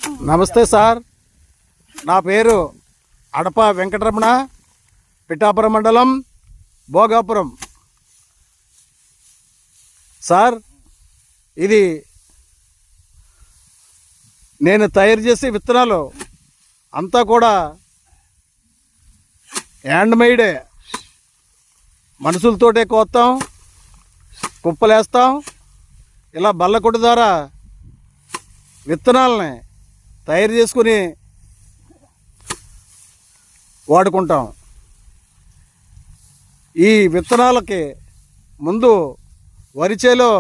నమస్తే సార్, నా పేరు అడప వెంకటరమణ, పిఠాపురం మండలం, భోగాపురం. సార్, ఇది నేను తయారు చేసే విత్తనాలు అంతా కూడా హ్యాండ్మేడే. మనుషులతోటే కోస్తాం, కుప్పలేస్తాం. ఇలా బల్లకొట్టు ద్వారా విత్తనాలని తయారు చేసుకుని వాడుకుంటాం. ఈ విత్తనాలకి ముందు వరిచేలో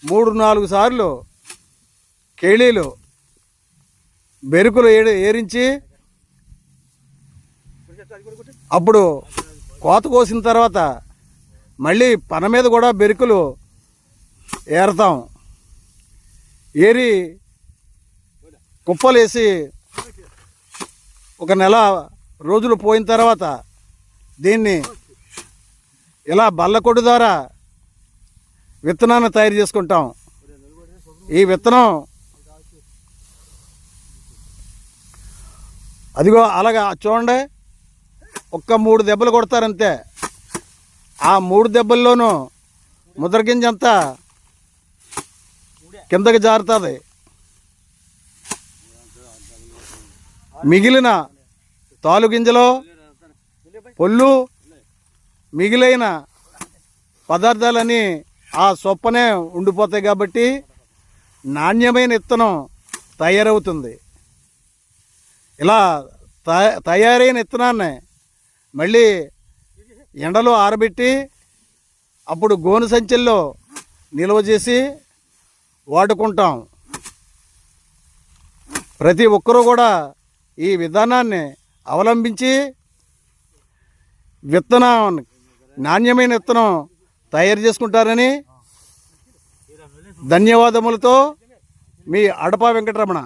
3-4 సార్లు కేళీలు బెరుకులు ఏరించి అప్పుడు కోత కోసిన తర్వాత మళ్ళీ పన మీద కూడా బెరుకులు ఏరతాం. ఏరి కుప్పలేసి 1 నెల రోజులు పోయిన తర్వాత దీన్ని ఇలా బల్లకొడ్డు ద్వారా విత్తనాన్ని తయారు చేసుకుంటాం. ఈ విత్తనం అదిగో అలాగా చూడండి, 3 దెబ్బలు కొడతారంతే. ఆ 3 దెబ్బల్లోనూ ముద్రగింజ అంతా కిందకి జారుతుంది. మిగిలిన తాలుగింజలో పొల్లు మిగిలిన పదార్థాలని ఆ సొప్పనే ఉండిపోతాయి. కాబట్టి నాణ్యమైన విత్తనం తయారవుతుంది. ఇలా తయారైన విత్తనాన్ని మళ్ళీ ఎండలో ఆరబెట్టి అప్పుడు గోను సంచుల్లో నిల్వ చేసి వాడుకుంటాం. ప్రతి ఒక్కరూ కూడా ఈ విధానాన్ని అవలంబించి నాణ్యమైన విత్తనం తయారు చేసుకుంటారని ధన్యవాదములతో మీ అడప వెంకటరమణ.